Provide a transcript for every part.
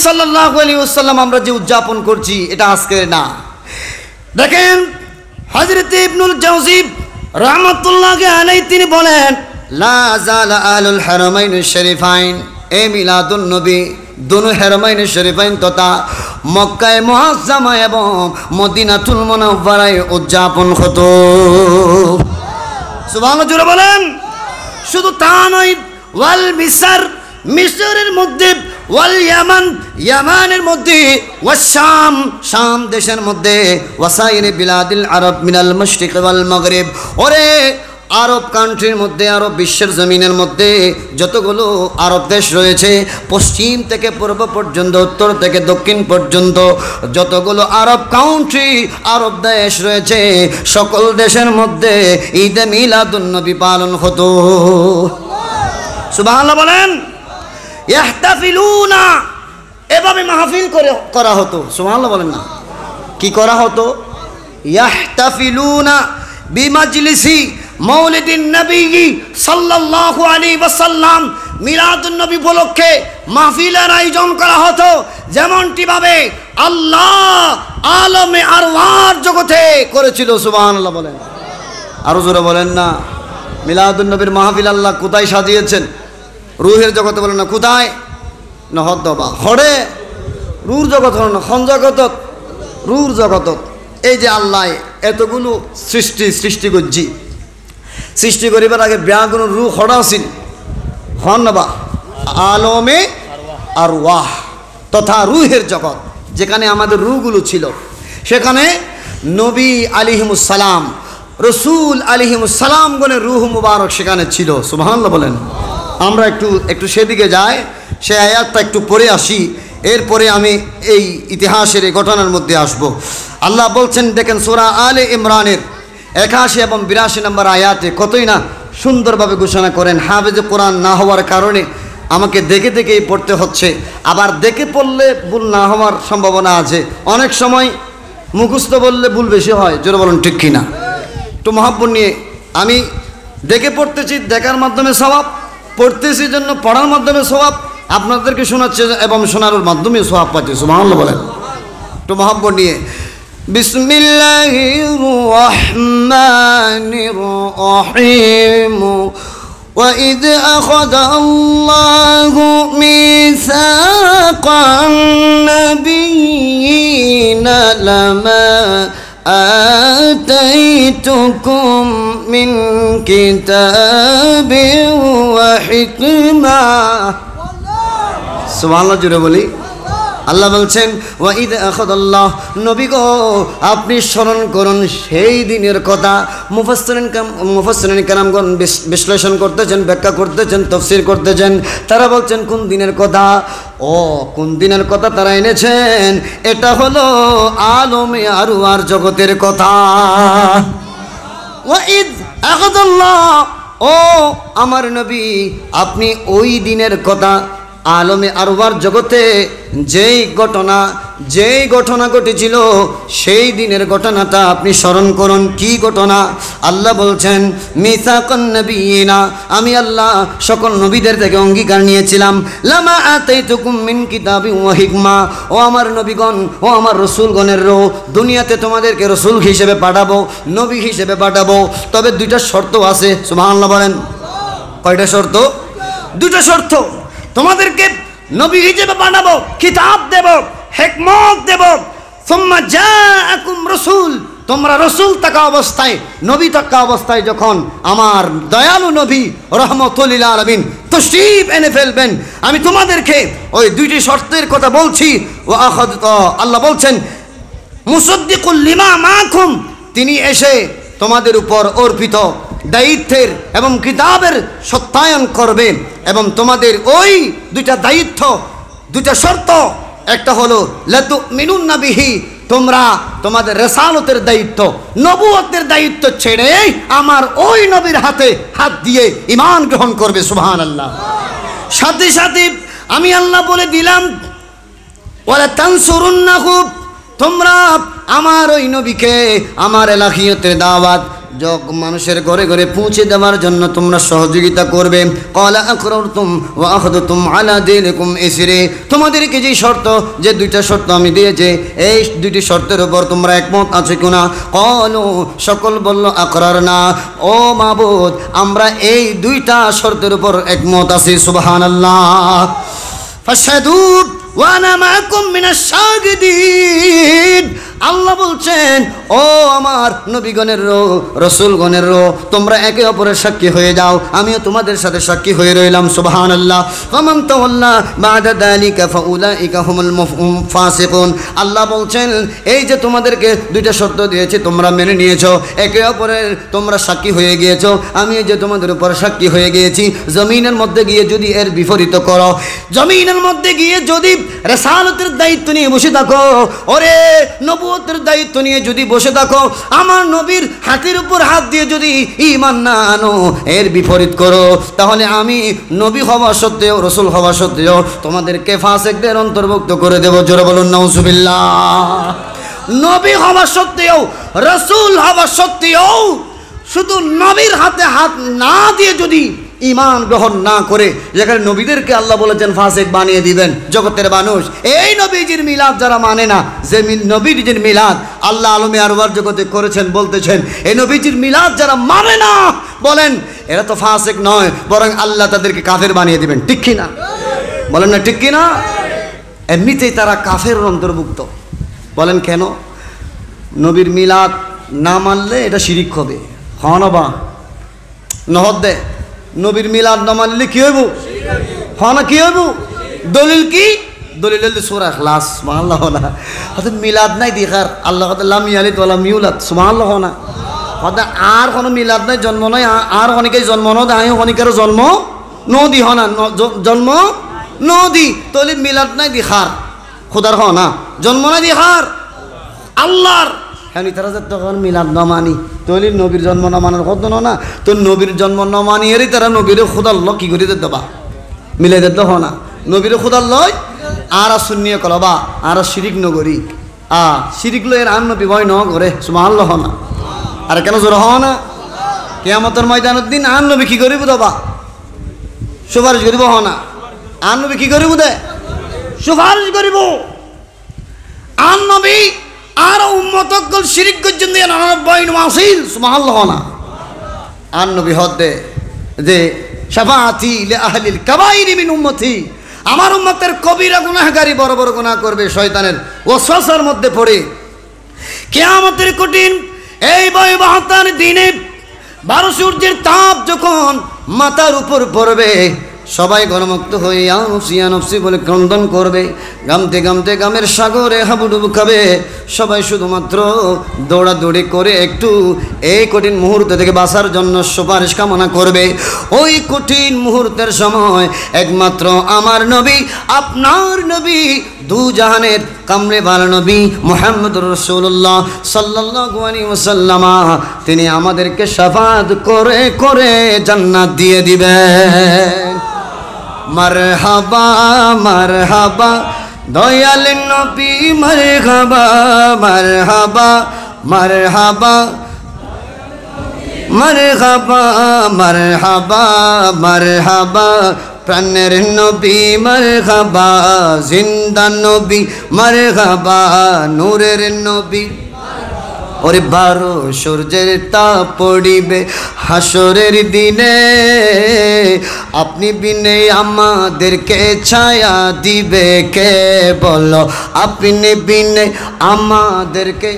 সাল্লাল্লাহু আলাইহি ওয়াসাল্লাম আমরা যে উদযাপন করছি এটা আজকের না। দেখেন হযরত ইবনুল জাওজি রাহমাতুল্লাহি আলাইহি তিনি বলেন, লা যালা আলুল হারামাইন শরীফাইন, এ মিলাদুন নবী দুনো হারামাইন শরীফাইন তথা মক্কায়ে মুআজ্জামা এবং মদিনাতুল মুনাওয়ারায় উদযাপন হতো। সুবহানাল্লাহ জোরে বলেন। শুধু তা নয়, ওয়াল মিসর, মিসরের মধ্যে, ওয়াল ইয়ামান, ইয়ামানের মধ্যে, ওয়াস শাম, শাম দেশের মধ্যে, ওয়াসাইরি বিলাদিল আরব মিনাল মাশরিক ওয়াল মাগরিব, ওরে আরব কান্ট্রির মধ্যে, আরব বিশ্বের জমিনের মধ্যে যতগুলো আরব দেশ রয়েছে, পশ্চিম থেকে পূর্ব পর্যন্ত, উত্তর থেকে দক্ষিণ পর্যন্ত যতগুলো আরব কান্ট্রি, আরব দেশ রয়েছে, সকল দেশের মধ্যে ঈদে মিলাদুন নবী পালন হতো। সুবহানাল্লাহ বলেন। ইহতাফিলুনা, এভাবে মাহফিল করা হতো। সুবহানাল্লাহ বলেন না, কি করা হতো? ইহতাফিলুনা বিমাজলিসি মৌলিদিন নবী সাল্লাল্লাহু আলাইহি ওয়াসাল্লাম, মিলাদুন নবী উপলক্ষে মাহফিলের আয়োজন করা হতো। যেমনটি ভাবে আল্লাহ আলমে আরওয়ার জগতে করেছিল। সুবহানাল্লাহ বলেন। আরো জোরে বলেন না। মিলাদুন নবীর মাহফিল আল্লাহ কোথায় সাজিয়েছেন? রুহের জগতে বলেন না, কোথায়? না হদ্দবা হরে রুর জগৎ হল না, খন জগত, রুর জগত। এই যে আল্লাহ এতগুলো সৃষ্টি করছি, সৃষ্টি করিবার আগে ব্যাগুন রু হড়া ছিল, হন নবা আলমে আরওয়াহ তথা রুহের জগৎ, যেখানে আমাদের রুগুলো ছিল, সেখানে নবী আলাইহিমুস সালাম, রসুল আলাইহিমুস সালাম গণের রুহ মুবারক সেখানে ছিল। সুবহানাল্লাহ বলেন। আমরা একটু সেদিকে যাই, সে আয়াতটা একটু পড়ে আসি, এরপরে আমি এই ইতিহাসের এই ঘটনার মধ্যে আসব। আল্লাহ বলছেন, দেখেন সূরা আলে ইমরানের 81 এবং 82 নম্বর আয়াতে কতই না সুন্দরভাবে ঘোষণা করেন। হাফেজে কোরআন না হওয়ার কারণে আমাকে দেখে দেখেই পড়তে হচ্ছে, আবার দেখে পড়লে ভুল না হওয়ার সম্ভাবনা আছে। অনেক সময় মুখস্থ বললে ভুল বেশি হয়, জোরে বলুন ঠিক কিনা? একটু মহাব্বত নিয়ে আমি দেখে পড়তেছি, দেখার মাধ্যমে সওয়াব, পড়তেছি জন্য পড়ার মাধ্যমে সওয়াব, আপনাদেরকে শোনাচ্ছে এবং শোনার মাধ্যমে সওয়াব পাচ্ছে। সুবহানাল্লাহ বলেন। একটু মহাব্বত নিয়ে বিসমিল্লাহির রহমানির রহিম। وَإِذْ أَخَذَ اللَّهُ مِيثَاقَ النَّبِيِّينَ لَمَا آتَيْتُكُم مِّن كِتَابٍ وَحِكْمَةٍ। সুবহানাল্লাহ জোরে বলি। আল্লাহ বলছেন, ওয়াইদ আখাদাল্লাহ, নবী গো আপনি স্মরণ করুন সেই দিনের কথা। মুফাসসিরিন কেরামগণ বিশ্লেষণ করতেছেন, ব্যাখ্যা করতেছেন, তাফসীর করতেছেন। তারা বলছেন কোন দিনের কথা? কোন দিনের কথা তারা এনেছেন? এটা হলো আলমে আরওয়ার জগতের কথা। ওয়াইদ আখাদাল্লাহ, আমার নবী আপনি ওই দিনের কথা, আলমে আরওয়ার জগতে যেই ঘটনা ঘটেছিল সেই দিনের ঘটনাটা আপনি স্মরণ করুন। কি ঘটনা? আল্লাহ বলছেন, মিসাকান নবিয়িনা, আমি আল্লাহ সকল নবীদের থেকে অঙ্গীকার নিয়েছিলাম, লামা আতাইতুকুম মিন কিতাবিন ওয়া হিকমা, ও আমার নবীগণ, ও আমার রসুলগণের দুনিয়াতে তোমাদেরকে রসুল হিসেবে পাঠাবো, নবী হিসেবে পাঠাবো। তবে দুইটা শর্ত আছে। সুবহানাল্লাহ বলেন। কয়টা শর্ত? দুটো শর্ত। তোমাদেরকে নবী হিসেবে বানাবো, কিতাব দেব, হিকমত দেব। সুম্মা জাআকুম রাসূল, তোমরা রসুল থাকা অবস্থায়, নবী থাকা অবস্থায় যখন আমার দয়ালু নবী রহমতুল লিল আলামিন তশরীফ এনে ফেলবেন, আমি তোমাদেরকে ওই দুইটি শর্তের কথা বলছি। আল্লাহ বলছেন, মুসাদ্দিকুল লিমা মাকুম, তিনি এসে তোমাদের উপর অর্পিত দায়িত্বের এবং কিতাবের সত্যায়ন করবে। এবং তোমাদের ওই দুইটা দায়িত্ব, দুইটা শর্ত, একটা হলো লাতুমিনুন্না বিহি, তোমরা তোমাদের রিসালাতের দায়িত্ব, নবুয়তের দায়িত্ব ছেড়ে আমার ওই নবীর হাতে হাত দিয়ে ঈমান গ্রহণ করবে। সুবহানাল্লাহ। সাথে সাথে আমি আল্লাহ বলে দিলাম, ওয়ালা তানসুরুন্নাহু, তোমরা আমার ওই নবীকে আমার এলাহিয়তের দাওয়াত যোগ মানুষের ঘরে ঘরে পৌঁছে দেওয়ার জন্য তোমরা সহযোগিতা করবে। ক্বালা আকরারতুম ওয়া আখাযতুম আলা দীনিকুম ইসরি, তোমাদেরকে যে শর্ত, যে দুইটা শর্ত আমি দিয়েছি, এই দুইটি শর্তের উপর তোমরা একমত আছো কিনা? ক্বালু, সকল বলল আকরারনা, ও মাবুদ আমরা এই দুইটা শর্তের উপর একমত আছি। সুবহানাল্লাহ। ফাশহাদু ওয়া আনা মাআকুম মিনাশ শাহিদিন। আল্লাহ বলছেন, ও আমার নবীগণের রসুলগণের তোমরা একে অপরের সাক্ষী হয়ে যাও, আমিও তোমাদের সাথে সাক্ষী হয়ে রইলাম। সুবহানাল্লাহ। ফামান তাওয়াল্লা বা'দা যালিকা ফাউলাইকা হুমুল ফাসিকুন। আল্লাহ বলছেন, এই যে তোমাদেরকে দুইটা শর্ত দিয়েছি তোমরা মেনে নিয়েছো, একে অপরের তোমরা সাক্ষী হয়ে গিয়েছো, আমি যে তোমাদের উপর সাক্ষী হয়ে গিয়েছি, জমিনের মধ্যে গিয়ে যদি এর বিপরীত করো, জমিনের মধ্যে গিয়ে যদি রিসালাতের দায়িত্ব নিয়ে বসে থাকো, ওরে নবুয়তের দায়িত্ব নিয়ে যদি বসে থাকো, আমার নবীর হাতের উপর হাত দিয়ে যদি ঈমান না আনো, এর বিপরীত করো, তাহলে আমি নবী হওয়া সত্ত্বেও, রসুল হওয়া সত্ত্বেও তোমাদেরকে ফাসিকদের অন্তর্ভুক্ত করে দেব। জোরে বলুন নাউজুবিল্লাহ। নবী হওয়া সত্ত্বেও, রসুল হওয়া সত্ত্বেও শুধু নবীর হাতে হাত না দিয়ে যদি ঈমান গ্রহণ না করে, যেখানে নবীদেরকে আল্লাহ বলেছেন ফাসিক বানিয়ে দিবেন জগতের মানুষ, এই নবীজির মিলাদ যারা মানে না, যে নবীজির মিলাদ আল্লাহ আলমে আরওয়ার জগতে করেছেন, বলতেছেন এই নবীজির মিলাদ যারা মানে না, বলেন এরা তো ফাসিক নয়, বরং আল্লাহ তাদেরকে কাফের বানিয়ে দিবেন। ঠিক কি না? বলেন না ঠিক কি না? এমনিতেই তারা কাফের অন্তর্ভুক্ত। বলেন কেন? নবীর মিলাদ না মানলে এটা শিরিক হবে। হনবা নহদ দে, নবীর মিলাদ না মানলে কি হইব? হনা কি হইব? দলিল কি? দলিল সূরা ইখলাস। সুবহানাল্লাহ। হয়তো মিলাদ নাই দেখার, আল্লাহ লাম ইয়ালিদ ওয়া লাম ইউলাদ। সুবহানাল্লাহ। না হয়তো আর কোনো মিলাদ নাই, জন্ম নয়, আর অনেকে জন্ম ন দেয়, অনেকের জন্ম নদী হনা, জন্ম নদী, তলি মিলাদ নাই দেখার, খোদার হনা জন্ম নাই দেখার আল্লাহর। হ্যাঁ তারা যে তখন মিলাদ ন মানি, তৈলি নবীর জন্ম না মানার কত না, তো নবীর জন্ম ন মানি এরই তারা নবীর খোদার ল কি করে দেবা, মিলাই দিতে হ না, নবীর খোদার লয় আর শূন্য কলবা আর শিরিক নগরী শিরিক লয়ের আর নবী ভয় ন করে। সুবহানাল্লাহ। না আর কেন জোর হ না? কিয়ামতের ময়দানের দিন আর নবী কি করিব দেবা? সুপারিশ করিব হ না? আর নবী কি করিব দে? সুপারিশ করিব। আর নবী আর উম্মতকল শিরিক করছেন দিয়ে 99 মাসিল। সুবহানাল্লাহ। না আর নবী হদে যে শাফাআতি লি আহলিল কাবাইরি মিন উম্মতি, আমার উম্মতের কবিরা গুনাহগারী বড় বড় গুনাহ করবে, শয়তানের ওয়াসওয়াসার মধ্যে পড়ে কিয়ামতের কঠিন এই ভয়াবহতার দিনে 12 সূর্যের তাপ যখন মাথার উপর পড়বে, সবাই গণমুক্ত হয়ে ইয়া নফসি বলে ক্রন্দন করবে, গামতে গামতে গামের সাগরে হাবুডুবু খাবে, সবাই শুধুমাত্র দৌড়াদৌড়ি করে একটু এই কঠিন মুহূর্ত থেকে বাঁচার জন্য সুপারিশ কামনা করবে। ওই কঠিন মুহূর্তের সময় একমাত্র আমার নবী, আপনার নবী, দু জাহানের কামরে বালা নবী মুহাম্মদুর রাসূলুল্লাহ সাল্লাল্লাহু আলাইহি ওয়াসাল্লাম, তিনি আমাদেরকে শাফাআত করে করে জান্নাত দিয়ে দিবেন। মারহাবা মারহাবা দয়াল নবী, মারহাবা মারহাবা মারহাবা মারহাবা মারহাবা মারহাবা প্রাণের নবী মারহাবা, জিন্দা নবী মারহাবা, নূরের নবী। ওরে 12 সূর্যের তাপ পড়িবে হাসরের দিনে, আপনি বিনে আমাদেরকে ছায়া দিবে কে? বলো আপনি বিনে আমাদেরকে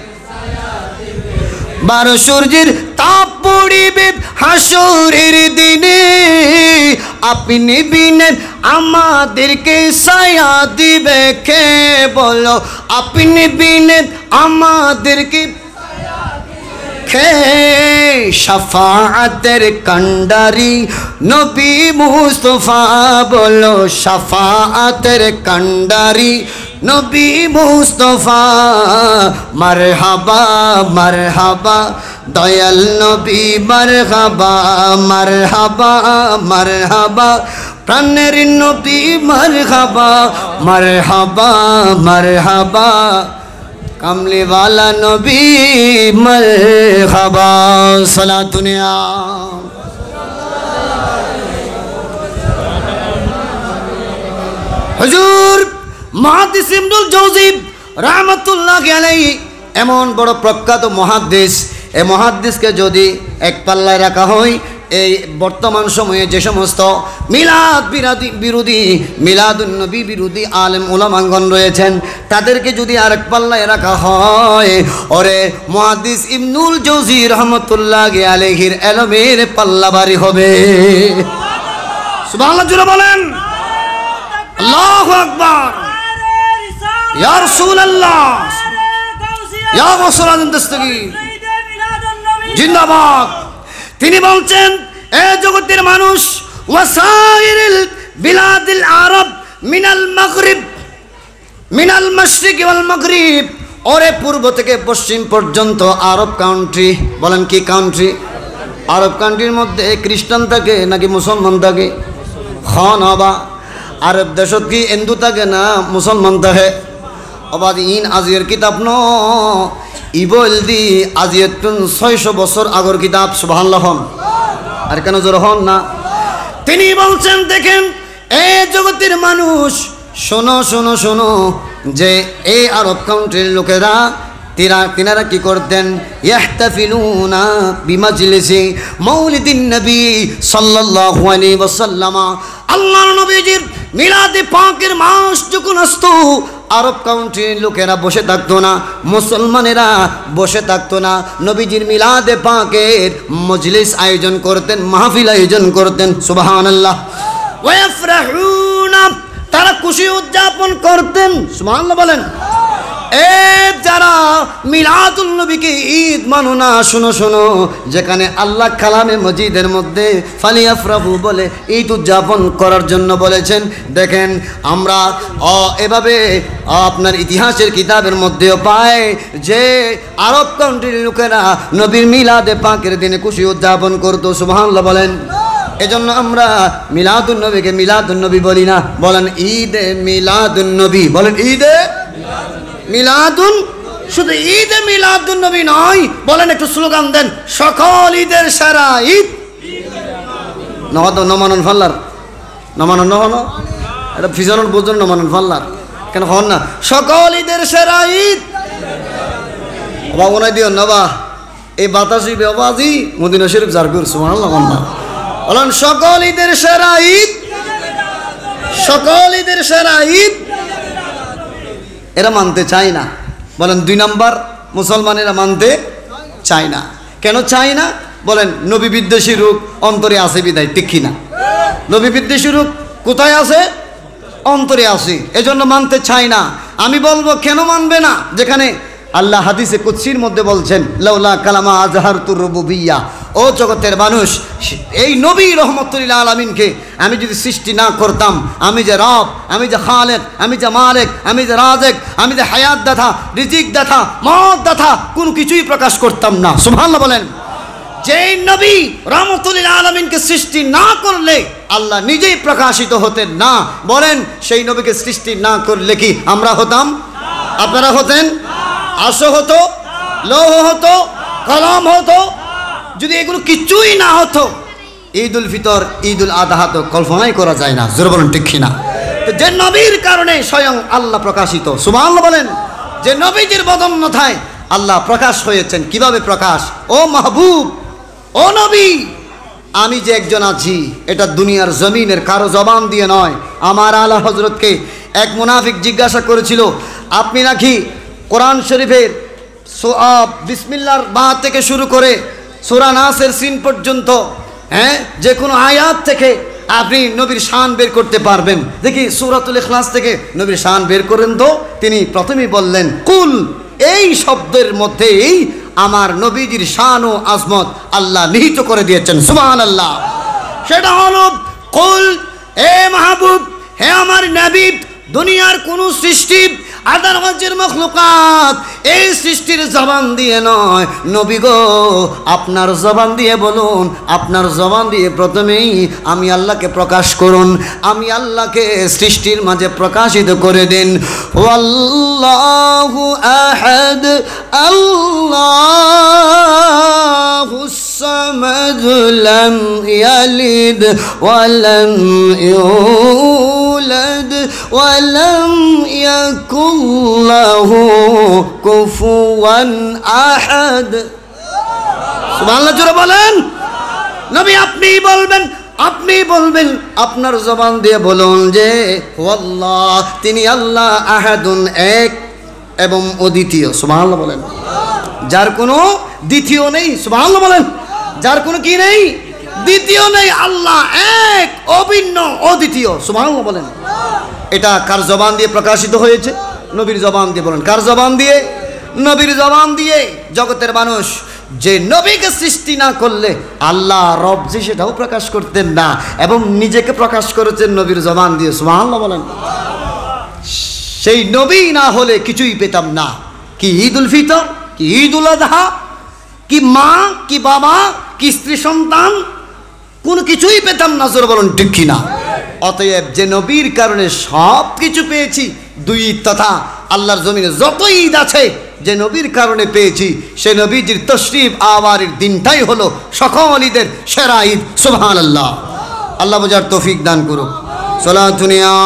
12 সূর্যের তাপ পড়িবে হাসরের দিনে, আপনি বিনে আমাদেরকে ছায়া দিবে কে? বলো আপনি বিনে আমাদেরকে কে? শাফাআতের কান্ডারি নবী মুস্তাফা, বলো শাফাআতের কান্ডারি নবী মুস্তাফা। মারহাবা মারহাবা দয়াল নবী, মারহাবা মারহাবা মারহাবা প্রাণের নবী, মারহাবা মারহাবা মারহাবা। कमली वाला नबी मरहबा सलातुनिया हुजूर मुहाद्दिस इब्नुल जौजी रहमतुल्लाहि अलैहि एमन बड़ प्रख्यात मुहाद्दिस ए मुहाद्दिसके यदि एक पाल्लाय राखा हय এই বর্তমান সময়ে যে সমস্ত মিলাদ বিরোধী মিলাদুন্নবী বিরোধী আলেম উলামাগণ রয়েছেন তাদেরকে যদি আরেক পাল্লায় রাখা হয় ওরে মুহাদ্দিস ইবনুল জৌজি রহমাতুল্লাহি আলাইহির ইলমের পাল্লা ভারী হবে সুবহানাল্লাহ জোরে বলেন আল্লাহু আকবার ইয়া রাসূলুল্লাহ ইয়া গাউসুল আজম দস্তগীর জিন্দাবাদ তিনি বলছেন এ জগতের মানুষ ওয়াসাইরিল বিলাদিল আরব মিনাল মাগরিব মিনাল মাশরিক ওয়াল মাগরিব ওরে পূর্ব থেকে পশ্চিম পর্যন্ত আরব কান্ট্রি বলেন কি কান্ট্রি আরব কান্ট্রির মধ্যে খ্রিস্টান থাকে নাকি মুসলমান থাকে খান হবা আরব দেশত কি হিন্দু থাকে না মুসলমান থাকে অবাদ ইন আজির কিতাব ন ইবলদি আজিয়াতুন 600 বছর আগর কিতাব সুবহানাল্লাহ আর কেন জোর হন না তিনি বলছেন দেখেন এই জগতের মানুষ শোনো শোনো শোনো যে এই আরব কান্ট্রির লোকেরা তিনারা কি করতেন ইহতাফিলুনা বিমাজলিসি মাউলিদিন নবী সাল্লাল্লাহু আলাইহি ওয়াসাল্লাম আল্লাহর নবীজির মিলাদে পাকের মাস যখন আসতো আরব কান্ট্রির লোকেরা বসে থাকতো না মুসলমানেরা বসে থাকতো না নবীজির মিলাদে পাকের মজলিস আয়োজন করতেন মাহফিল আয়োজন করতেন সুবহানাল্লাহ ওয়া ইয়াফরাহুনা তারা খুশি উদযাপন করতেন সুবহানাল্লাহ বলেন এ যারা মিলাদুন নবীকে ঈদ মানো না শোনো শোনো যেখানে আল্লাহ কালামে মজিদের মধ্যে ফালিয়াফরাহু বলে ঈদ উদযাপন করার জন্য বলেছেন দেখেন আমরা এভাবে আপনার ইতিহাসের কিতাবের মধ্যেও পাই যে আরব কান্ট্রির লোকেরা নবীর মিলাদে পাকের দিনে খুশি উদযাপন করতো সুবহানাল্লাহ বলেন এজন্য আমরা মিলাদুন নবীকে মিলাদুন নবী বলি না বলেন ঈদে মিলাদুন নবী বলেন ঈদে মিলাদুন শুধু ঈদে মিলাদুন নবী নয় বলেন একটু স্লোগান দেন সকল ঈদের সেরা ঈদ নহদ নমানন ফাল্লার নমানন নহনো এটা ফিজানোর বুঝুন নমানন ফাল্লার কেন হন না সকল ঈদের সেরা ঈদ বাবা ওনাই দিও নবা এই বাতাসি বেবাজি মদিনা শরীফ জারগুর সুবহানাল্লাহ বলেন সকল ঈদের সেরা ঈদ সকল ঈদের সেরা ঈদ এরা মানতে চায় না বলেন দুই নাম্বার মুসলমানেরা মানতে চায় না কেন চায় না বলেন নবী বিদ্বেষী রূপ অন্তরে আছে বিদায় ঠিক কিনা নবী বিদ্বেষী রূপ কোথায় আছে অন্তরে আছে এজন্য মানতে চায় না আমি বলবো কেন মানবে না যেখানে আল্লাহ হাদিসে কুদসির মধ্যে বলছেন লাউলা কালামা আজহারতুর রুবুবিয়্যাহ ও জগতের মানুষ এই নবী রহমতুল্লিল আলামিনকে আমি যদি সৃষ্টি না করতাম আমি যে রব আমি যে খালেক আমি যে মালিক আমি যে রাজেক আমি যে হায়াত দাতা রিজিক দাতা মওত দাতা কোনো কিছুই প্রকাশ করতাম না সুবহানাল্লাহ বলেন যেই নবী রহমতুল্লিল আলামিনকে সৃষ্টি না করলে আল্লাহ নিজেই প্রকাশিত হতেন না বলেন সেই নবীকে সৃষ্টি না করলে কি আমরা হতাম আপনারা হতেন আরশ হতো লৌহ হতো কলম হতো যদি এগুলো কিছুই না হতো ঈদুল ফিতর ঈদুল আযহা তো কল্পনাই করা যায় না জোরে বলেন ঠিক কিনা তো যে নবীর কারণে স্বয়ং আল্লাহ প্রকাশিত সুবহানাল্লাহ বলেন যে নবীজির বদন্যতায় আল্লাহ প্রকাশ হয়েছেন কিভাবে প্রকাশ ও মাহবুব ও নবী আমি যে একজন আছি এটা দুনিয়ার জমিনের কারো জবান দিয়ে নয় আমার আলা হযরতকে এক মুনাফিক জিজ্ঞাসা করেছিল আপনি নাকি কোরআন শরীফের বিসমিল্লাহর বা থেকে শুরু করে সূরা নাসের সিন পর্যন্ত যে কোনো আয়াত থেকে আপনি নবীর শান বের করতে পারবেন দেখি সূরাতুল ইখলাস থেকে নবীর শান বের করেন তো তিনি প্রথমেই বললেন কুল এই শব্দের মধ্যেই আমার নবীজির শান ও আজমত আল্লাহ নিহিত করে দিয়েছেন সুবহানাল্লাহ সেটা হলো কুল এ মাহবুব হে আমার নবী দুনিয়ার কোন সৃষ্টি আদার ওয়াজির মখলুকাত, এই সৃষ্টির জবান দিয়ে নয় নবী গো, আপনার জবান দিয়ে বলুন, আপনার জবান দিয়ে প্রথমেই আমি আল্লাহকে প্রকাশ করুন, আমি আল্লাহকে সৃষ্টির মাঝে প্রকাশিত করে দিন। আল্লাহু আহাদ আল্লাহুস সামাদ লাম ইয়ালিদ ওয়া লাম ইউলাদ ওয়া লাম ইয়াকুল লাহু কুফুয়ান আহাদ। সুবহানাল্লাহ, জোরে বলেন। নবী আপনি বলবেন, আপনি বলবেন, আপনার জবান দিয়ে বলুন যে আল্লাহ, তিনি আল্লাহ, আহাদুন, এক এবং অদ্বিতীয়। সুবহানাল্লাহ বলেন, যার কোনো দ্বিতীয় নেই। সুবহানাল্লাহ বলেন, যার কোনো কি নেই, দ্বিতীয় নেই। আল্লাহ এক, অভিন্ন, অদ্বিতীয়। সুবহানাল্লাহ বলেন। এটা কার জবান দিয়ে প্রকাশিত হয়েছে? নবীর জবান দিয়ে। বলেন কার জবান দিয়ে? নবীর জবান দিয়ে। জগতের মানুষ যে নবীকে সৃষ্টি না করলে আল্লাহ রব যে সেটাও প্রকাশ করতেন না, এবং নিজেকে প্রকাশ করেছেন নবীর জবান দিয়ে। সুবহানাল্লাহ বলেন। সেই নবী না হলে কিছুই পেতাম না। কি ঈদ উল ফিতর, কি ঈদ উল আযহা, কি মা, কি বাবা, কি স্ত্রী সন্তান, কোনো কিছুই পেতাম না। জোরে বলুন ঠিক কিনা? অতএব যে নবীর কারণে সব কিছু পেয়েছি, দুই ঈদ তথা আল্লাহর জমিনে যত ঈদ আছে যে নবীর কারণে পেয়েছি, সে নবীজির তশরিফ আওয়ারের দিনটাই হলো সকল ঈদের সেরা ঈদ। সুবহানাল্লাহ। আল্লাহ বোঝার তৌফিক দান করুক। সালাতুন ইয়া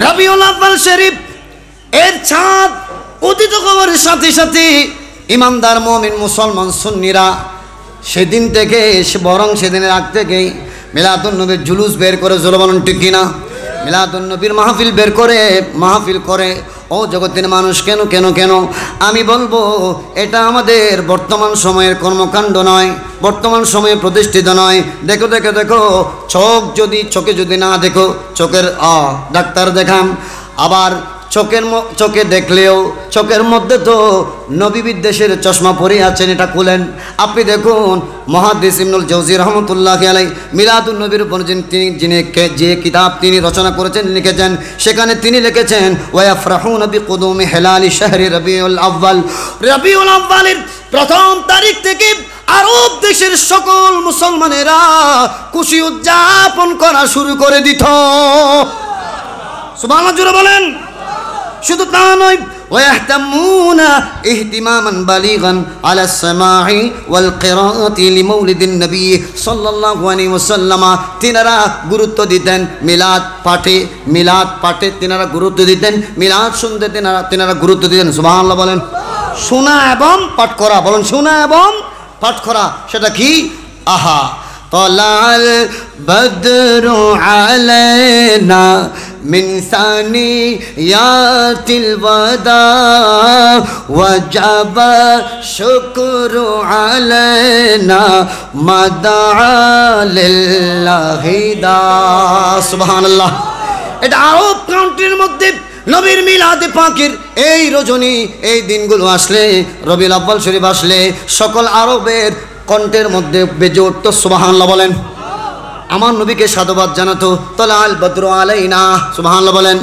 রবিউল আউয়াল শরীফ এর চাঁদ উদিত হওয়ার সাথে সাথে ইমানদার মুমিন মুসলমান সুন্নিরা সেদিন থেকে, বরং সেদিনের আগ থেকেই মিলাদুন নবীর জুলুস বের করে, জোরে বলুন ঠিক কিনা? মিলাদুন নবীর মাহফিল বের করে, মাহফিল করে। ও জগতের মানুষ, কেন কেন কেন? আমি বলবো এটা আমাদের বর্তমান সময়ের কর্মকাণ্ড নয়, বর্তমান সময়ে প্রতিষ্ঠিত নয়। দেখো দেখো দেখো, চোখে যদি না দেখো, চোখের ডাক্তার দেখান। আবার চোখে দেখলেও চোখের মধ্যে তো নবী বিদ্বেষের চশমা পরে আছেন, এটা খুলেন আপনি দেখুন। মুহাদ্দিস ইবনুল জাওজি রাহমাতুল্লাহি আলাইহি মিলাদুন নবীর উপর যে কিতাব তিনি রচনা করেছেন, লিখেছেন, সেখানে তিনি লিখেছেন ওয়াফরাহুনা বিকুদুমি হিলালি শাহরি রবিউল আউয়াল। রবিউল আউয়ালের প্রথম তারিখ থেকে আরব দেশের সকল মুসলমানেরা খুশি উদযাপন করা শুরু করে দিত। সুবহানাল্লাহ, জোরে বলেন। শুধু তা নয়, ওয়াহতামুনা ইহতিমামান বালিগান আলা সামাঈ ওয়াল কিরাআতি লিমাউলিদিন নবী সাল্লাল্লাহু আলাইহি ওয়াসাল্লাম। তিনারা গুরুত্ব দিতেন মিলাদ পাঠে তিনারা গুরুত্ব দিতেন, মিলাদ শুনতে তিনারা গুরুত্ব দিতেন। সুবহানাল্লাহ বলেন। শোনা এবং পাঠ করা, বলেন শোনা এবং পাঠ করা, সেটা কি? আহা তালাল বদরু আলাইনা মিন সানিয়াতিল ওয়াদা ওয়াজাবা শুকরু আলাইনা মাদা লিল্লাহি দা। সুবহানাল্লাহ। এটা আরব কান্ট্রির মধ্যে নবীর মিলাদে পাকের এই রজনী, এই দিনগুলো আসলে, রবিউল আউয়াল শরীফ আসলে সকল আরবের কণ্ঠের মধ্যে বেজে উঠত সুবহানাল্লাহ বলেন। আমার নবীকে সাধুবাদ জানাতো, তালাল বদরু আলাইনা। সুবহানাল্লাহ বলেন।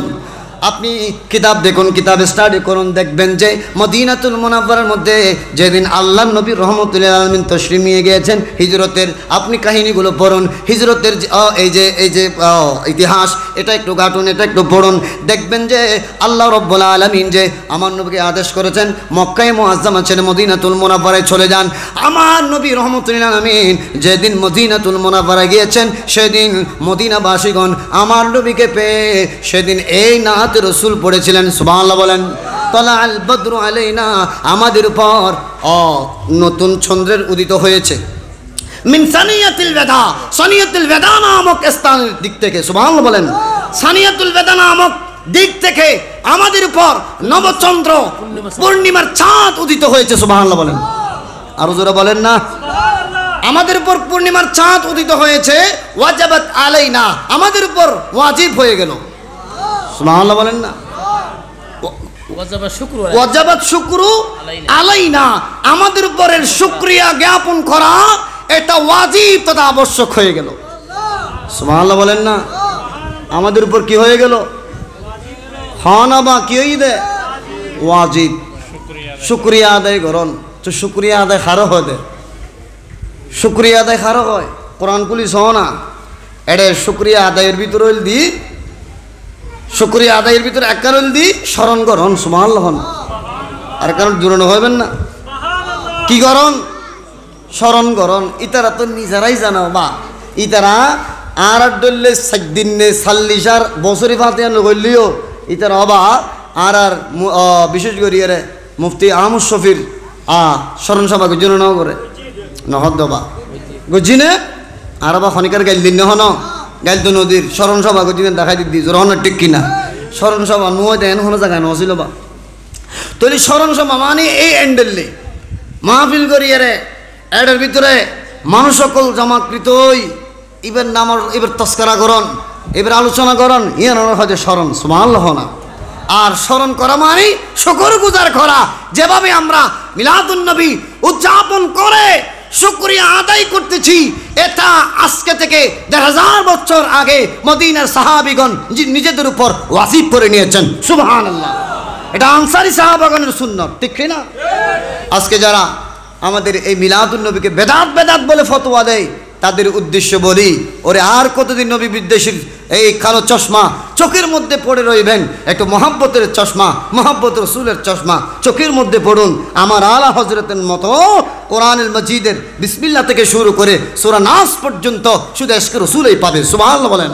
আপনি কিতাব দেখুন, কিতাব স্টাডি করুন, দেখবেন যে মদিনাতুল মুনাওয়ারার মধ্যে যেদিন আল্লাহর নবী রাহমাতুল আলামিন তশরিফ নিয়ে গিয়েছেন, হিজরতের আপনি কাহিনীগুলো পড়ুন, হিজরতের এই যে ইতিহাস, এটা একটু ঘাটুন, এটা একটু পড়ুন, দেখবেন যে আল্লাহ রাব্বুল আলামিন যে আমার নবীকে আদেশ করেছেন মক্কায়ে মুআজ্জামা ছেড়ে মদিনাতুল মুনাওয়ারায় চলে যান। আমার নবী রাহমাতুল আলামিন যেদিন মদিনাতুল মুনাওয়ারায় গিয়েছেন, সেদিন মদিনাবাসীগণ আমার নবীকে পেয়ে সেদিন এই নাত রাসূল পড়েছিলেন। সুবহানাল্লাহ বলেন। তালাল বদরু আলাইনা, আমাদের উপর নতুন চন্দ্রের উদিত হয়েছে। মিন সানিয়াতিল ওয়াদা, সানিয়াতুল ওয়াদা নামক স্থানের দিক থেকে। সুবহানাল্লাহ বলেন। সানিয়াতুল ওয়াদা নামক দিক থেকে আমাদের উপর নবচন্দ্র পূর্ণিমার চাঁদ উদিত হয়েছে। সুবহানাল্লাহ বলেন। আরো জোরে বলেন না। আমাদের উপর পূর্ণিমার চাঁদ উদিত হয়েছে। ওয়াজাবাত আলাইনা, আমাদের উপর ওয়াজিব হয়ে গেল। সুবহানাল্লাহ বলেন না। ওয়াজাবাত শুকরু আলাইনা, আমাদের উপরের শুকরিয়া জ্ঞাপন করা এটা ওয়াজিব তথা আবশ্যক হয়ে গেল। সুবহানাল্লাহ বলেন না। আমাদের উপর কি হয়ে গেল? খানা বা কি হয়ে দে ওয়াজিব। শুকরিয়া আদায় করন। তো শুকরিয়া আদায় খারো হয় দে, শুকরিয়া আদায় খারো হয়। কোরআন পুলিশ হও না এডে শুকরিয়া আদায়ের ভিতরে হইল দি, শুকরিয়া আদায়ের ভিতরে এক কারণ দি স্মরণ করন। সুবহানাল্লাহ হন। আর কারণ দূরণ হইবেন না। কি করন? স্মরণ করন। ইতারা তো নিজেরাই জানো বা ইতারা আর ডললে 7 দিন নে 40 বছরই ফাতে নগলিও ইতারা অবা আর বিশেষ করে মুফতি আহমদ শফির স্মরণ সভা গুজন ন করে নহদবা গুজিনে আর বা খনিকার গাইল দিন নহন গাইল তো নদীর স্মরণ সভা গুজিনে দেখাই দিদি জোরহন ঠিক কিনা স্মরণ সভা নুয় দেন কোনো জায়গায় নছিল বা তৈরি স্মরণ সভা মানে এই এন্ডেললে মাহফিল করিয়ে রে এটার ভিতরে মানুষ সকল জমাকৃত এবার নামর এবার তস্করা করন, এবার আলোচনা করন, ইয়ার হয়তো স্মরণ। সুবহানাল্লাহ না। আর স্মরণ করা মানে শুকরগুজার করা। যেভাবে আমরা মিলাদুন নবী উদযাপন করে শুকরিয়া আদায় করতেছি, এটা আজকে থেকে 1000 বছর আগে মদিনার সাহাবীগণ নিজেদের উপর ওয়াজিব করে নিয়েছেন। সুবহানাল্লাহ। এটা আনসারী সাহাবাগণের সুন্নাত, ঠিক না? আজকে যারা আমাদের এই মিলাদুন নবীকে বেদাত বেদাত বলে ফতোয়া দেয়, তাদের উদ্দেশ্য বলি, ওরে আর কতদিন নবী বিদ্বেষীর এই কালো চশমা চোখের মধ্যে পড়ে রইবেন? একটু মহব্বতের চশমা, মহব্বত রসুলের চশমা চোখের মধ্যে পড়ুন। আমার আলা হজরতের মতো কোরআনুল মজিদের বিসমিল্লাহ থেকে শুরু করে সূরা নাস পর্যন্ত শুধু ইশকে রসুলই পাবে। সুবহানাল্লাহ বলেন।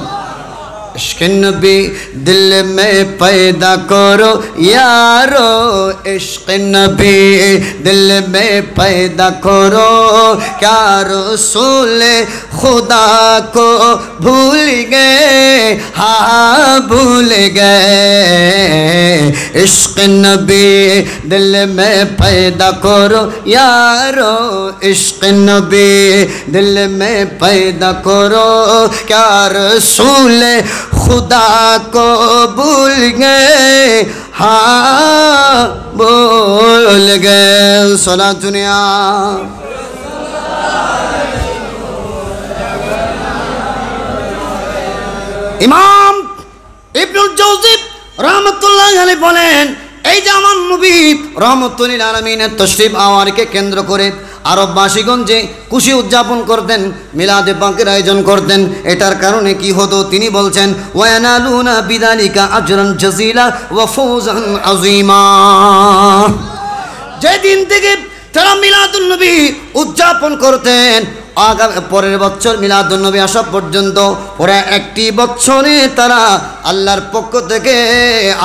इश्क़ नबी दिल में पैदा करो यारो, इश्क़ नबी दिल में पैदा करो, क्या रसूल खुदा को भूल गए, हाँ भूल गए। इश्क़ नबी दिल में पैदा करो यारो, इश्क़ नबी दिल में पैदा करो, क्या रसूल खुदा को भूल गए, हाँ भूल गए। सुना दुनिया ইমাম ইবনুল জৌজি রাহমাতুল্লাহ আলাইহি বলেন, এই যে আমার নবী রাহমাতুল লিল আলামিনের তাশরীফ আওয়ারকে কেন্দ্র করে আরববাসীগণ যে খুশি উদযাপন করতেন, মিলাদে পাকের আয়োজন করতেন, এটার কারণে কি হতো তিনি বলছেন, ওয়ানালুনা বিদালিকা আজরান জাজিলা ওয়া ফাওজান আযীমা। যেদিন থেকে তারা মিলাদুন নবী উদযাপন করতেন, পরের বছর মিলাদুন নবী আসা পর্যন্ত ওরা একটি বছরে তারা আল্লাহর পক্ষ থেকে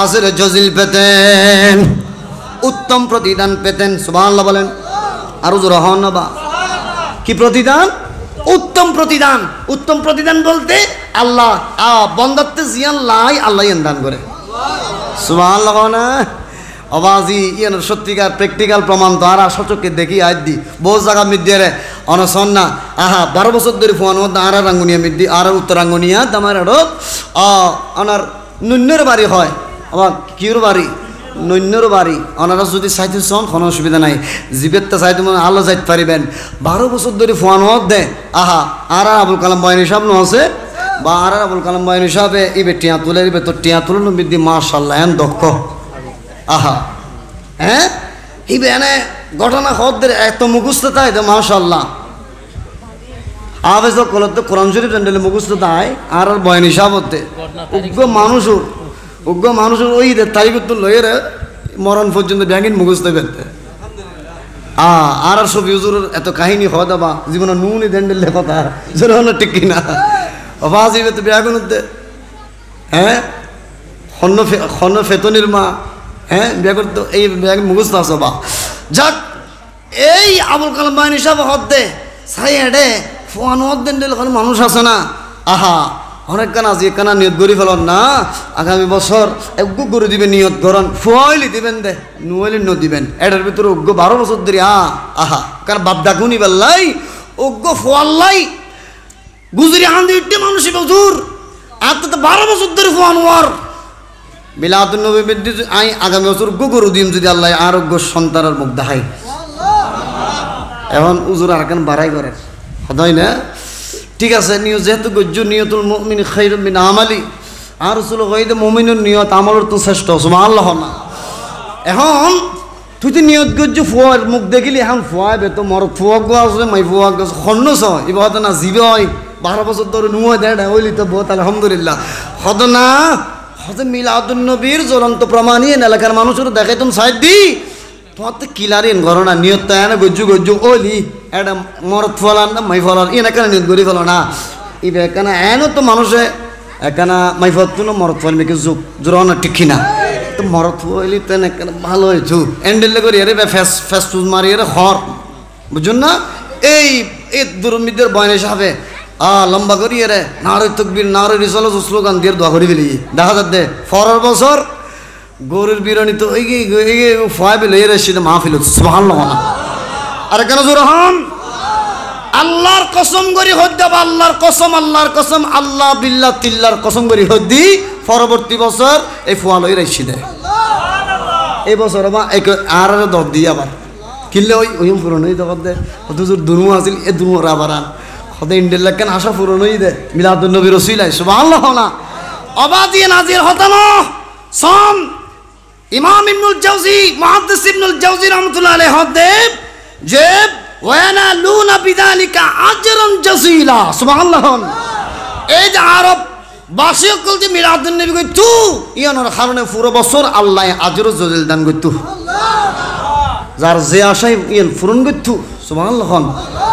আজর জজিল পেতেন, উত্তম প্রতিদান পেতেন। সুবহানাল্লাহ বলেন। আরো জোরে হন না বা কি প্রতিদান? উত্তম প্রতিদান। উত্তম প্রতিদান বলতে আল্লাহ বন্দাতে জিয়ান লাই আল্লাহ দান করে। সুবহানাল্লাহ না অবাজি ইয়ান সত্যিকার প্র্যাকটিক্যাল প্রমাণ তো আর সচককে দেখি আজ দি বহু জায়গা মিদ্যে রে অনসন না। 12 বছর ধরে ফোন মধ্যে আর রাঙ্গুনিয়া মিদ্দি আর উত্তরাঙ্গুনিয়া দামার ওনার নুন্যের বাড়ি হয়, আবার কিউর বাড়ি নৈন্যর বাড়ি। ওনারা যদি চাইতে চান কোনো অসুবিধা নাই, জীবেরটা চাইতে মানে আলো যাইতে পারিবেন। 12 বছর ধরে ফোন দে আর আবুল কালাম বয়ানি সাহেব ন আছে বা আর আবুল কালাম বয়ানি সাহেবে ইবে টিয়া তুলে দিবে, তো টিয়া তুলে বিদ্যি মাশাআল্লাহ এন দক্ষ। হ্যাঁ ইবে এনে ঘটনা হদের এত মুখস্থ তাই তো মাশাআল্লাহ। আবেজ কলতে কোরআন শরীফ জানলে মুখস্থ তাই আর বয়ানি সাহেব হতে উগ্র মানুষের ওই তারিখ তো লইয়ের মরণ পর্যন্ত ব্যাঙ্গিন মুখস্থ ফেলতে। আর সব হুজুরের এত কাহিনী হয় দাবা জীবনে নুনি দেন্ডেলে কথা যেন ঠিক কিনা অবাজিবে তো ব্যাগুন হতে। হ্যাঁ খন্ন ফেতনির মা, হ্যাঁ ব্যাগুন তো এই ব্যাগ মুখস্থ আছে বা যাক। এই আবুল কালাম বাহিনী সব হদ্দে সাই হেঁটে ফোন দেন্ডেল মানুষ আছে না, অনেক কানা যে কানা নিয়ত গড়ি ফেলন না, আগামী বছর উগ্র গরু দিবেন নিয়ত করেন, ফুয়াইলি দিবেন দে নুয়াইলি ন দিবেন। এটার ভিতরে উগ্র 12 বছর ধরে কারণ বাপ ডাকুনি বেল্লাই উগ্র ফোয়াল্লাই গুজরি হান্দি ইট্টে মানুষই বজুর আর তো 12 বছর ধরে ফোয়ান ওয়ার মিলাদুন নবী বিদ্যুৎ আই আগামী বছর উগ্র গরু দিম যদি আল্লাহ আরোগ্য সন্তানের মুখ দেখাই। এখন উজুর আর কেন বাড়াই করে হয় না ঠিক আছে নিয়ত যেহেতু গজ্জু নিয়তুল মুমিন খায়রুম মিন আমালি আর রাসূল কইতে মুমিনের নিয়ত আমলের তো শ্রেষ্ঠ সুবহানাল্লাহ না এখন তুই তো নিয়ত গজ্জু ফুয়ার মুখ দেখিলি এখন ফুয়াবে তো মর ফুয়াক গো আছে মাই ফুয়াক গো খন্নস ইবাদ না জিবে হয় 12 বছর ধরে নুয় দেড় হইলি তো বহুত আলহামদুলিল্লাহ হদ না হদ মিলাদুন নবীর জ্বলন্ত প্রমাণই এলাকার মানুষের দেখাই তুমি সাইড দি তোমার তো কিলারিন ঘটনা নিয়ত তো এনে গজ্জু গজ্জু ওলি এটা মরত ফলান না মাই ফলান এনে কেন নিয়ত করি ফেলো না ইবে কেন এনে তো মানুষে এখানে মাই ফত না মরত ফল মেকে যুগ জোরানা ঠিক না তো মরত হইলি তেন কেন ভালো হয়েছু এন্ডেলে করি আরে ফেস ফেস টুজ মারি আরে খর বুঝুন না এই দুর্মিদের বয়নে সাহেবে লম্বা করি আরে নারে তকবীর নারে রিসালাত স্লোগান দিয়ে দোয়া করি ফেলি দেখা যাচ্ছে ফরার বছর গরুর বিরণী তো ওই ফাইবে লইয়ে রেসিতে মাহফিল সুবহানাল্লাহ আর কেন জোরহান আল্লাহর কসম করি হদ্দাব আল্লাহর কসম আল্লাহ বিল্লাহ তিল্লার কসম করি হদ্দি পরবর্তী বছর এই ফুয়া লই রেসিতে এই বছর আর দর দিয়ে আবার কিনলে ওই পুরনো দর দে হুজুর দুনু আছিল এ দুনুর আবার হদে ইন্ডিয়ার কেন আশা পুরনো দে মিলাদুন নবী রসুলাই সুবহানাল্লাহ না অবাদিয়ে নাজির হতানো সম ইমাম ইবনুল জাওজি মুহাদ্দিস ইবনুল জাওজি রাহমাতুল্লাহ আলাইহি হদেব যে ওয়ানালুনা বিযালিকা আজরান জাসীলা সুবহানাল্লাহ এই যে আরব বাসী সকল যে মিলাদুন নবী কইতু ইয়ানোর কারণে পুরো বছর আল্লাহ আজর জজিল দান কইতু যার যে আশাই ইয়ান পূরণ কইতু সুবহানাল্লাহ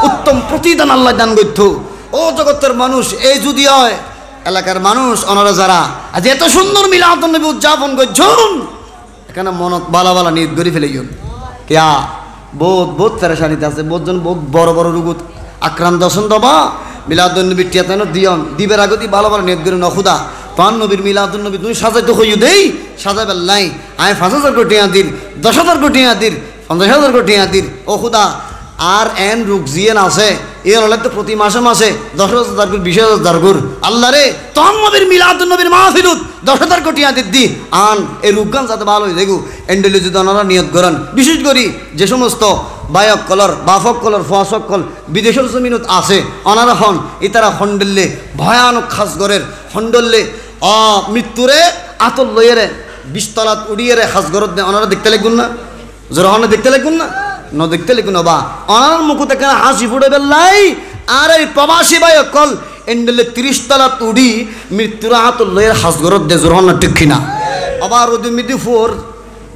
উত্তম প্রতিদান আল্লাহ দান কইতু ও জগতের মানুষ এই যদি হয় এলাকার মানুষ ওনারা যারা আজ এত সুন্দর মিলাদুন নবী উদযাপন করছেন এখানে মনত বালা বালা নিয়ত করে ফেলেইন কেয়া বহুত পেরেশানিতে আছে বহুতজন বহুত বড় বড় রোগত আক্রান্ত আছেন দবা মিলাদুন নবী টিয়াতেন দিয়ন দিবের আগতি ভালো ভালো নিয়ত করে নখুদা পান নবীর মিলাদুন নবী তুমি সাজাইতে হইও দেই সাজাবেল নাই আয় 5,000 কোটি দির 10,000 কোটি দির 50,000 কোটি দির ও খুদা আর এন রোগ জিয়েন আছে এর হলে তো প্রতি মাসে 10,000 করে 20,000 করে আল্লাহ রে তোম নবীর মিলাদুন নবীর মাহফিলত 10,000 কোটি দি আন এই রোগগান যাতে ভালো হয়ে দেখো এন্ডেলে যদি ওনারা নিয়ত করেন বিশেষ করে যে সমস্ত বায়ক কলর বাফক কলর ফসক কল বিদেশের জমিনত আছে ওনারা হন ইতারা খন্ডলে ভয়ানক খাস ঘরের খন্ডলে মৃত্যুরে আতল লইয়েরে 20 তলাত উড়িয়ে খাস ঘরত ওনারা দেখতে লাগুন না জোরহনে দেখতে লাগুন না ন দেখতে লাগুন বা ওনার মুখত এখানে হাসি ফুটে বেল্লাই আর এই প্রবাসী বায়ক কল এন্ডেলে 30 তলাত উড়ি মৃত্যুর আতল লইয়ের খাস ঘরত দে জোরহন ঠিক কিনা আবার রোদ মিদি ফোর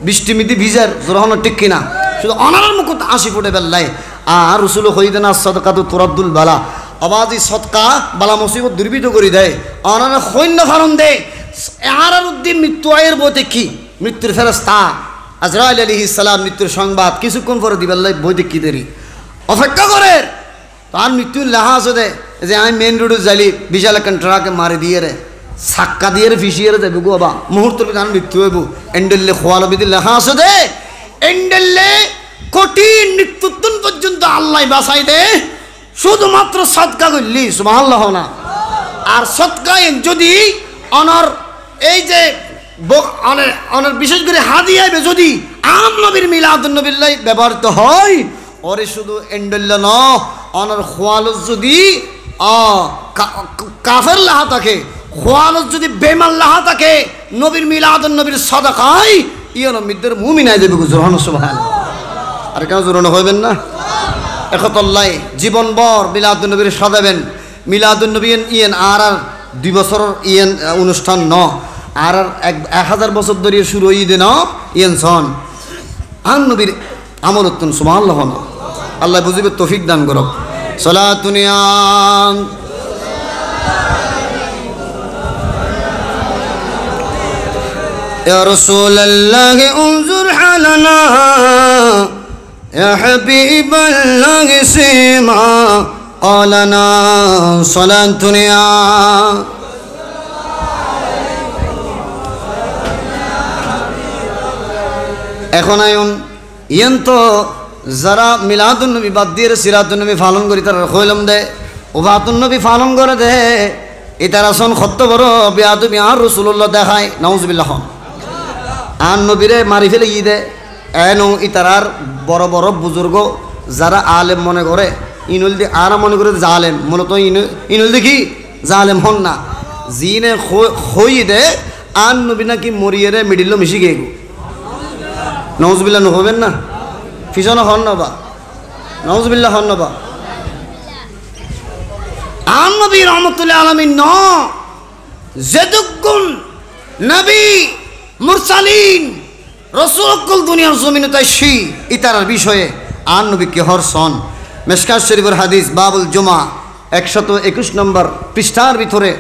বৃষ্টি মিদি ভিজার জোরহন ঠিক কিনা শুধু অনার মুখত হাসি ফুটে বেল্লাই আর রসুল হইদেনা সদকাতু তুরাদ্দুল বালা আবাজি সদকা বালা মুসিবত দুর্বিত করে দেয় অনার সৈন্য ফারণ দেয় আর উদ্দিন মৃত্যু আয়ের বইতে কি মৃত্যুর ফেরেশতা আজরাইল আলাইহিস সালাম মৃত্যুর সংবাদ কিছুক্ষণ পরে দিবেল্লাই বইতে কি দেরি অপেক্ষা করে তার মৃত্যুর লেখা আছে দে যে আমি মেন রোডে যাইলি বিশাল একটা ট্রাকে মারি দিয়ে রে সাক্কা দিয়ে রে ফিসিয়ে রে দেবো গো বাবা মুহূর্তের ভিতরে মৃত্যু হইব এন্ডেললে খোয়ালো বিধি লেখা আছে দে এন্ডেললে কঠিন মৃত্যুত্তন পর্যন্ত আল্লাহ বাঁচাই দে শুধুমাত্র সদকা করলি সুবহানাল্লাহ না আর সদকায় যদি অনর এই যে অনর বিশেষ করে হাদিয়াবে যদি আম নবীর মিলাদুন নবিল্লাহ ব্যবহৃত হয় ওরে শুধু এন্ডেললে ন অনর খোয়ালো যদি কাফের লাহা থাকে খোয়ালো যদি বেমান লাহা থাকে নবীর মিলাদুন নবীর সদকায় ইয়ন মিদ্দের মুমিন আই দেবে জোরানো সুবহানাল্লাহ আর কেন জোরানো হইবেন না একতল্লাই জীবনভর মিলাদুন নবীর সাজাবেন মিলাদুন নবী ইয়েন আর 2 বছর ইয়েন অনুষ্ঠান ন আর 1000 বছর ধরে শুরু হইদে না ইয়েন সন আন নবীর আমলতুন সুবহানাল্লাহ আল্লাহ বুঝিবে তৌফিক দান করো সালাতুনিয়া يا رسول الله انظر حالنا يا حبيب الله سيما قالنا صلاة يا এখন আয়ন ইয়েন তো যারা মিলাদুন নবী বাদ দিয়ে সিরাতুন নবী পালন করি তারা কইলাম দে ওবাতুন নবী পালন করে দে এটারা সন কত বড় বেয়াদবি আর রাসূলুল্লাহ দেখায় নাউজুবিল্লাহ আন নবীরে মারি ফেলে ই দে এন ইতারার বড় বড় বুজুর্গ যারা আলেম মনে করে ইনুল দি আর মনে করে জালেম, মূলত ইনুল দেখি জালেম হন না, জিনে খই দে আর নবী নাকি মরিয়ে রে মিডিল মিশি গে নওজবিল্লা নহবেন না, ফিসন হন না বা নওজবিল্লা হন না বা আর নবী রহমতুল্লাহ আলামিন ন যেদুগুণ নবী মুরসালিন রসুল দুনিয়ার জমিনে তাই শি ইতারার বিষয়ে আর নবী কে হরসন। মেশকাত শরীফের হাদিস বাবুল জুমা 121 নম্বর পৃষ্ঠার ভিতরে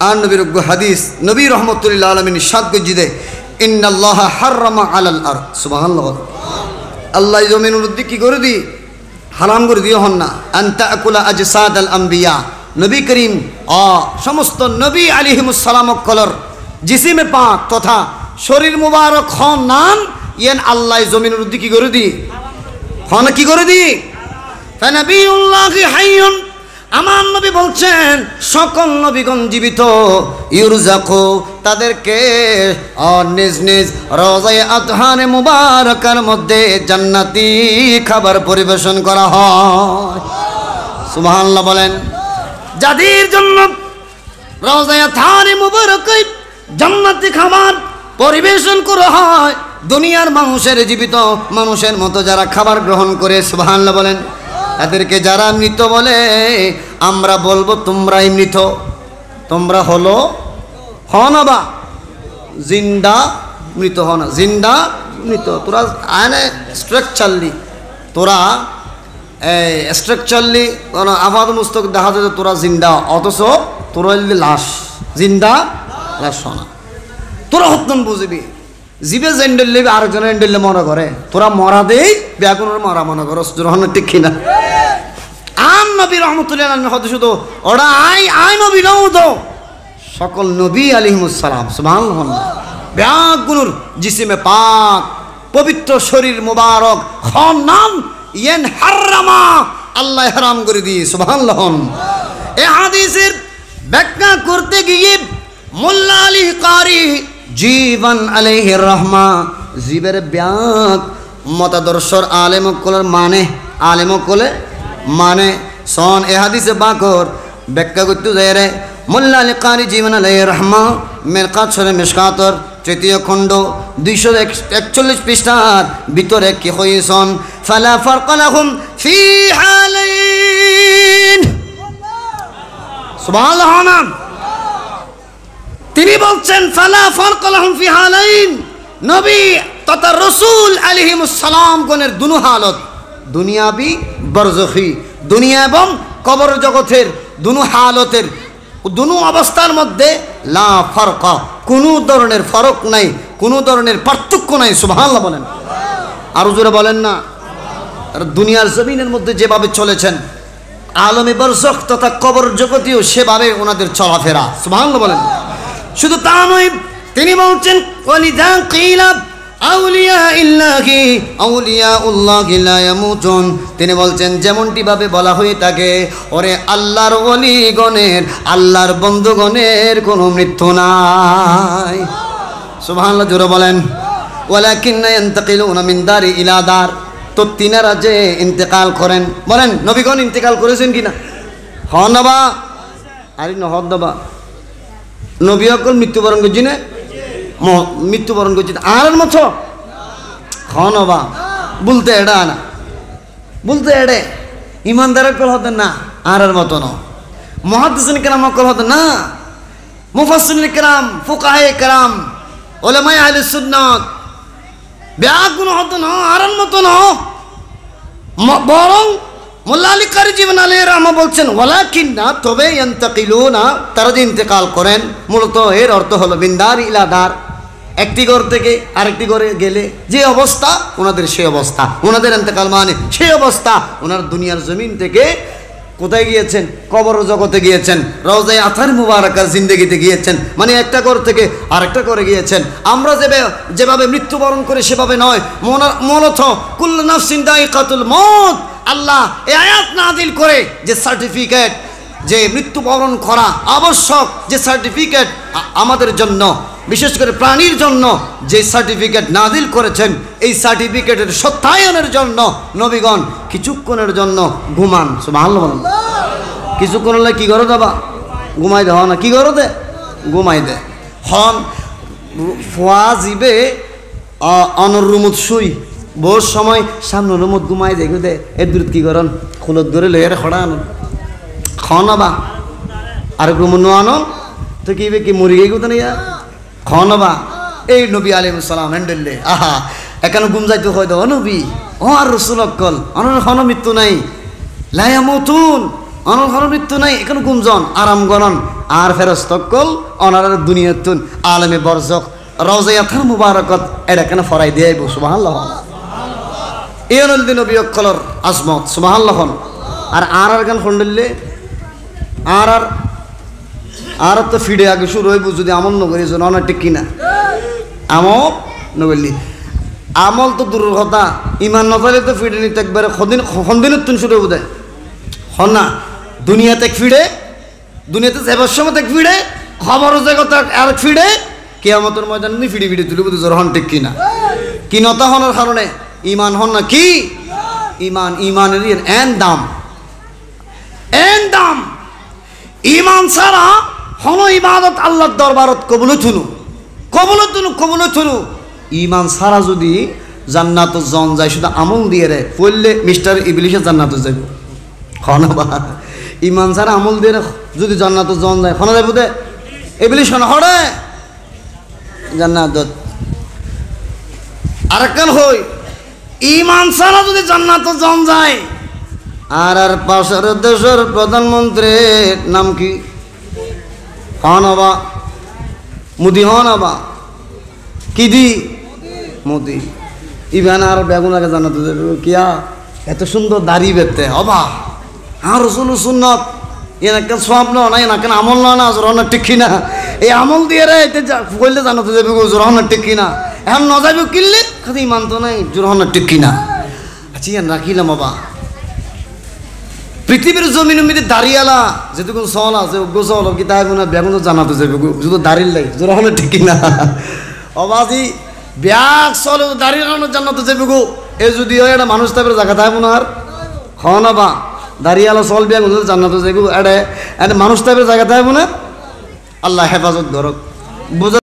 আর নবীর হাদিস নবী রহমতুল্লাহ আলামিন সাত গজিদে ইন্নাল্লাহা হাররামা আলাল আরদ সুবহানাল্লাহ, আল্লাহ জমিনের মধ্যে কি করে দি হারাম করে দিও হন না আনতা আকুলা আজসাদ আল আম্বিয়া, নবী করিম সমস্ত নবী আলাইহিমুস সালাম কলর জিসিমে পাক তথা শরীর মুবারক হন নাম ইয়েন আল্লাহ জমিনের মধ্যে কি করে দি হন কি করে দি ফানাবিউল্লাহি হাইয়ুন, আমার নবী বলছেন সকল নবীগণ জীবিত, ইউরজাকু তাদেরকে নিজ নিজ রওজায়ে আতহারে মুবারকার মধ্যে জান্নাতি খাবার পরিবেশন করা হয়। সুবহানাল্লাহ বলেন। যাদের জন্য রওজায়ে আতহারে মুবারকে জান্নাতি খাবার পরিবেশন করা হয়, দুনিয়ার মানুষের জীবিত মানুষের মতো যারা খাবার গ্রহণ করে, সুবহানাল্লাহ বলেন, তাদেরকে যারা মৃত বলে আমরা বলবো তোমরাই মৃত, তোমরা হলো হনা বা জিন্দা মৃত হনা, জিন্দা মৃত। তোরা আনে স্ট্রাকচারলি তোরা স্ট্রাকচারলি আবাদ মুস্তক দেখা যায় তোরা জিন্দা, অথচ তোরা লাশ, জিন্দা লাশ হনা। তোরা হত্যন বুঝবি জিবে জেন্ডেল লেবি আরেকজনের এন্ডেল মনে করে, তোরা মরা দেই ব্যাগুনের মরা মনে করো, ঠিক কিনা? আম নবী রহমতুল্লাহ হয়তো শুধু ওরা আই নবী নও তো সকল নবী আলাইহিমুস সালাম সুবহানাল্লাহ ব্যাগুনুর জিসিমে পাক পবিত্র শরীর মুবারক খন নাম ইয়েন হারামা আল্লাহ হারাম করে দিয়ে সুবহানাল্লাহ। এই হাদিসের ব্যাখ্যা করতে গিয়ে মোল্লা আলী কারি জীবন আলাইহি রহমা জীবের ব্যাগ মতাদর্শর আলেমকলের আলেমকলে মানে সন এ হাদিসে বাকর ব্যাখ্যা করতে যায় রে মোল্লা আলী কারি জীবন আলাইহি রহমা মেরকাত শরে মিশকাতর তৃতীয় খণ্ড 241 পৃষ্ঠার ভিতরে কি হইছন ফালা ফারকা লাহুম ফি হালাইন সুবহানাল্লাহ। তিনি বলছেন ফালা ফারকা লাহুম ফি হালাইন, নবী তথা রাসূল আলাইহিমুস সালাম গণের দুনো হালত দুনিয়াবি বরজখি, দুনিয়া এবং কবর জগতের দুনো হালতের দুনো অবস্থার মধ্যে লা ফারকা, কোনো ধরনের ফরক নাই, কোনো ধরনের পার্থক্য নাই। সুবহানাল্লাহ বলেন, আরো জোরে বলেন না। আর দুনিয়ার জমিনের মধ্যে যেভাবে চলেছেন আলমে বরজখ তথা কবর জগতেও সেভাবে ওনাদের চলাফেরা। সুবহানাল্লাহ বলেন। শুধু তা নয়, তিনি বলছেন ওয়ালিদা কিলা আউলিয়া ইল্লাহি আউলিয়াউল্লাহি লা ইয়ামুতুন, তিনি বলছেন যেমনটি ভাবে বলা হয়ে থাকে ওরে আল্লাহর ওলিগণের আল্লাহর বন্ধুগণের কোনো মৃত্যু নাই। সুবহানাল্লাহ জোরে বলেন। ওয়ালাকিন্না ইয়ান্তাকিলুনা মিন দারি ইলা দার, তো তিনারা যে ইন্তেকাল করেন, বলেন নবীগণ ইন্তেকাল করেছেন কিনা? হন বা আরে নহদ বা নবী সকল মৃত্যুবরণ করছি না, মৃত্যুবরণ করছি আর মতো হন বা বলতে এডা না, বলতে এডে ইমানদারের কল হতেন না আর মতো ন, মুহাদ্দিসিন কেরাম কল হতেন না, মুফাসসিরিন কেরাম, ফুকাহে কেরাম, উলামায়ে আহলে সুন্নাত ব্যাগুন হতো না আর মতো ন, বরং মোল্লা আলী কারি জীবন আলাইহি রহমা বলছেন ওয়ালাকিন্না, তবে ইয়ান্তাকিলুনা তারা যে ইন্তেকাল করেন, মূলত এর অর্থ হলো বিন্দার ইলাদার, একটি ঘর থেকে আরেকটি ঘরে গেলে যে অবস্থা ওনাদের সেই অবস্থা, ওনাদের ইন্তেকাল মানে সেই অবস্থা, ওনার দুনিয়ার জমিন থেকে কোথায় গিয়েছেন? কবর জগতে গিয়েছেন, রওজায়ে আতহার মুবারাকার জিন্দেগিতে গিয়েছেন, মানে একটা ঘর থেকে আরেকটা করে গিয়েছেন। আমরা যেভাবে মৃত্যুবরণ করে সেভাবে নয়, মূলত কুল্লু নাফসিন দায়িকাতুল মউত, আল্লাহ এই আয়াত নাযিল করে যে সার্টিফিকেট, যে মৃত্যুবরণ করা আবশ্যক, যে সার্টিফিকেট আমাদের জন্য বিশেষ করে প্রাণীর জন্য যে সার্টিফিকেট নাজিল করেছেন, এই সার্টিফিকেটের সত্যায়নের জন্য নবীগণ কিছুক্ষণের জন্য ঘুমান। সুবহানাল্লাহ বলেন। কিছুক্ষণ হলে কি করো দেবা? ঘুমাই দেওয়া না, কি করো দে? ঘুমাই দে। হন ফোয়া জিবে অনর রুমত শুই বহু সময় সামনে রুমত ঘুমাই দেখো দে এর দূর কি করেন খুলত ধরে লেয়ারে খড়া আনো খাওয়াবা আর ঘুমন আনো তো কি মরি গেই কোথা নিয়া খাওয়াবা। এই নবী আলাইহিস সালাম হ্যান্ডেললে আহা এখানে ঘুম যাইতে হয় তো নবী ও আর রসুল অক্কল অনর হন মৃত্যু নাই লায়ামুতুন অনর হন মৃত্যু নাই এখানে গুমজন আরাম গণন আর ফেরস্তকল অনার দুনিয়াতুন আলমে বরজক রওজায়াতুল মুবারাকাত এটা কেন ফরাই দিয়ে আইব। সুবহানাল্লাহ। এই হল নবী অক্কলর আজমত। সুবহানাল্লাহ। আর গান ফন্ডলে আর তো ফিডে আগে শুরু হইব যদি আমল নগরী অনেক ঠিক কিনা আমল নগরলি আমল তো দূরের কথা ইমান নজালে তো ফিডে নিতে একবারে খন্দিনের তুন শুরু হইব দেয় হন না দুনিয়াতে ফিডে দুনিয়াতে যাবার সময় দেখ ফিডে খবর জগৎ আর ফিডে কিয়ামতের ময়দান নি ফিডি ফিডি তুলিব জোর হন ঠিক কিনা কি নতা হনের কারণে ইমান হন না কি ইমানের এন দাম ইমান ছাড়া হন ইবাদত আল্লাহর দরবারত কবুল থুনু ইমান ছাড়া যদি জান্নাত জন যায় শুধু আমল দিয়ে রে পড়লে মিস্টার ইবলিশে জান্নাত যাইব হনবা ইমান ছাড়া আমল দিয়ে যদি জান্নাত জন যায় হন যাইব দে ইবলিশ হন হরে জান্নাত আরেকখান হই ইমান ছাড়া যদি জান্নাত জন যায় আর পাশের দেশের প্রধানমন্ত্রীর নাম কি হনবা মোদি হনবা কি দি মোদি ইভান আর বেগুন আগে জান্নাত কিয়া এত সুন্দর দাড়ি বেতে হবা আর রসুল সুন্নত এনাকে সব না এনাকে আমল না জোরানো টিকি না এই আমল দিয়ে রে এতে কইলে জানাতে যাবে জোরানো টিকি না এখন ন যাবে কিনলে খালি ইমান তো নাই জোরানো টিকি না আচ্ছা ইয়ান রাখিলাম বাবা পৃথিবীর জমিনের মধ্যে দাঁড়িয়ালা যেটুকু চল আছে গোসল কি তাই মনে বেগুন জানাতে যাবে শুধু দাঁড়িয়ে লাই জোরানো টিকি না অবাজি ব্যাগ চলে দাঁড়িয়ে জানাতে যাবে গো এ যদি হয় এটা মানুষ তারপরে জায়গা থাকবো না আর খাওয়া বা দাঁড়িয়ালা চল ব্যাগ জান্নাত যাইব এটা মানুষ তারপরে জায়গা থাকবো না আল্লাহ হেফাজত ধরক বুঝা